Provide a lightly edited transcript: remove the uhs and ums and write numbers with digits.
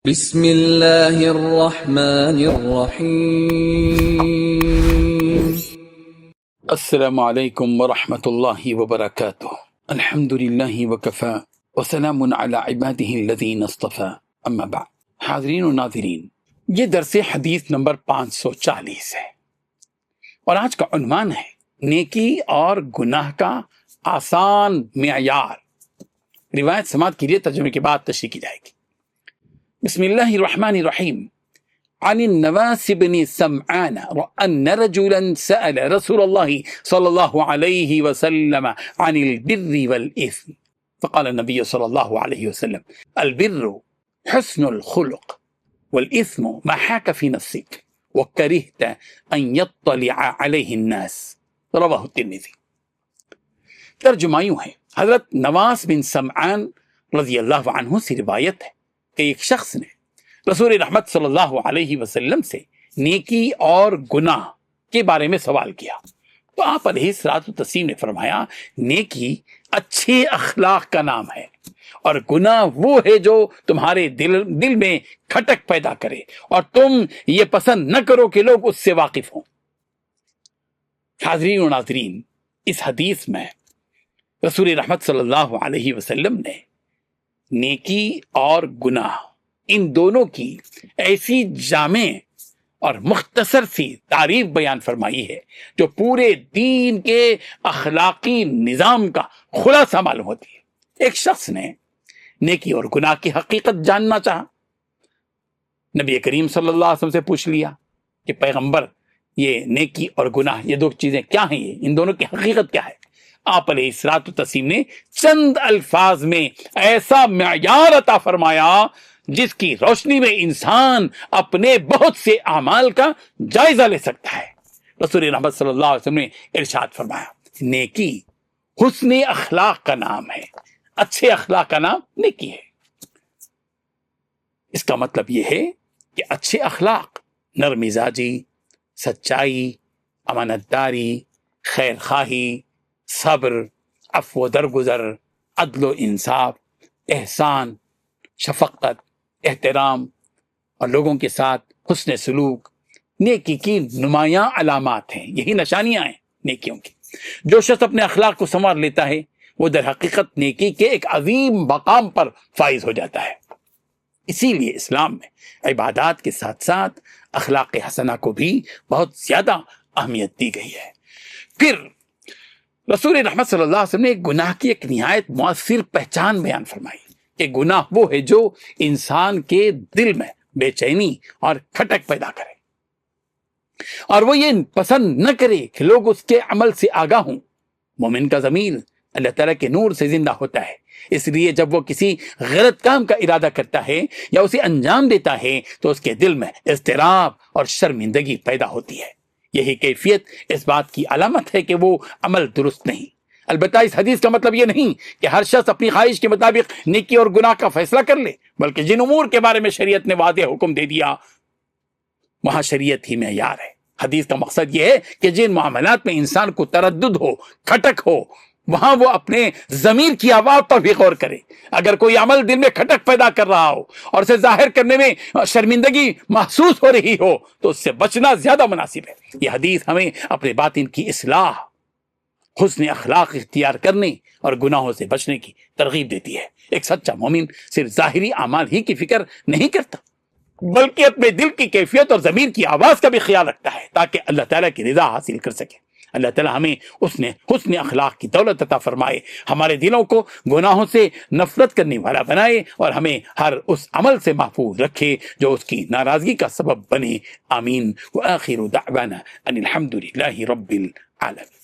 بسم اللہ الرحمن الرحیم۔ السلام علیکم ورحمۃ اللہ وبرکاتہ۔ الحمد للہ وکفی وسلام علی عبادہ الذین اصطفی، اما بعد۔ حاضرین و ناظرین، یہ درس حدیث نمبر 540 ہے اور آج کا عنوان ہے نیکی اور گناہ کا آسان معیار۔ روایت سماعت کیجیے، ترجمے کے بعد تشریح کی جائے گی۔ بسم اللہ الرحمن الرحیم۔ عن النواس بن سمعان ان رجلا سأل رسول اللہ صلی اللہ علیہ وسلم عن البر والإثم فقال النبی صلی اللہ علیہ وسلم البر حسن الخلق والإثم ما حاك في نفسك وكرهت ان يطلع عليه الناس، رواہ الترمذی۔ ترجمہ یوں ہے، حضرت نواس بن سمعان رضی اللہ عنہ سے روایت ہے کہ ایک شخص نے رسول رحمت صلی اللہ علیہ وسلم سے نیکی اور گناہ کے بارے میں سوال کیا تو آپ علیہ الصلوۃ والتسلیم نے فرمایا، نیکی اچھے اخلاق کا نام ہے اور گناہ وہ ہے جو تمہارے دل میں کھٹک پیدا کرے اور تم یہ پسند نہ کرو کہ لوگ اس سے واقف ہوں۔ حاضرین و ناظرین، اس حدیث میں رسول رحمت صلی اللہ علیہ وسلم نے نیکی اور گناہ ان دونوں کی ایسی جامع اور مختصر سی تعریف بیان فرمائی ہے جو پورے دین کے اخلاقی نظام کا خلاصہ معلوم ہوتی ہے۔ ایک شخص نے نیکی اور گناہ کی حقیقت جاننا چاہا، نبی کریم صلی اللہ علیہ وسلم سے پوچھ لیا کہ پیغمبر، یہ نیکی اور گناہ یہ دو چیزیں کیا ہیں، یہ ان دونوں کی حقیقت کیا ہے؟ آپ علیہ الصلوۃ والتسلیم نے چند الفاظ میں ایسا معیار عطا فرمایا جس کی روشنی میں انسان اپنے بہت سے اعمال کا جائزہ لے سکتا ہے۔ رسول رحمت صلی اللہ علیہ وسلم نے ارشاد فرمایا، نیکی حسن اخلاق کا نام ہے، اچھے اخلاق کا نام نیکی ہے۔ اس کا مطلب یہ ہے کہ اچھے اخلاق نرم مزاجی، سچائی، امانت داری، خیر خواہی، صبر، عفو و درگزر، عدل و انصاف، احسان، شفقت، احترام اور لوگوں کے ساتھ حسن سلوک نیکی کی نمایاں علامات ہیں، یہی نشانیاں ہیں نیکیوں کی۔ جو شخص اپنے اخلاق کو سنوار لیتا ہے وہ در حقیقت نیکی کے ایک عظیم مقام پر فائز ہو جاتا ہے۔ اسی لیے اسلام میں عبادات کے ساتھ ساتھ اخلاق حسنہ کو بھی بہت زیادہ اہمیت دی گئی ہے۔ پھر رسول رحمت صلی اللہ علیہ وسلم نے گناہ کی ایک نہایت مؤثر پہچان بیان فرمائی کہ گناہ وہ ہے جو انسان کے دل میں بے چینی اور کھٹک پیدا کرے اور وہ یہ پسند نہ کرے کہ لوگ اس کے عمل سے آگاہ ہوں۔ مومن کا ضمیر اللہ تعالیٰ کے نور سے زندہ ہوتا ہے، اس لیے جب وہ کسی غلط کام کا ارادہ کرتا ہے یا اسے انجام دیتا ہے تو اس کے دل میں اضطراب اور شرمندگی پیدا ہوتی ہے۔ یہی کیفیت اس بات کی علامت ہے کہ وہ عمل درست نہیں۔ البتہ اس حدیث کا مطلب یہ نہیں کہ ہر شخص اپنی خواہش کے مطابق نیکی اور گناہ کا فیصلہ کر لے، بلکہ جن امور کے بارے میں شریعت نے واضح حکم دے دیا وہاں شریعت ہی معیار ہے۔ حدیث کا مقصد یہ ہے کہ جن معاملات میں انسان کو تردد ہو، کھٹک ہو، وہاں وہ اپنے ضمیر کی آواز پر بھی غور کرے۔ اگر کوئی عمل دل میں کھٹک پیدا کر رہا ہو اور اسے ظاہر کرنے میں شرمندگی محسوس ہو رہی ہو تو اس سے بچنا زیادہ مناسب ہے۔ یہ حدیث ہمیں اپنے باطن کی اصلاح، حسن اخلاق اختیار کرنے اور گناہوں سے بچنے کی ترغیب دیتی ہے۔ ایک سچا مومن صرف ظاہری اعمال ہی کی فکر نہیں کرتا بلکہ اپنے دل کی کیفیت اور ضمیر کی آواز کا بھی خیال رکھتا ہے تاکہ اللہ تعالیٰ کی رضا حاصل کر سکے۔ اللہ تعالیٰ ہمیں حسن اخلاق کی دولت عطا فرمائے، ہمارے دلوں کو گناہوں سے نفرت کرنے والا بنائے اور ہمیں ہر اس عمل سے محفوظ رکھے جو اس کی ناراضگی کا سبب بنے۔ آمین۔ وآخر دعوانا ان الحمد للہ رب العالمین۔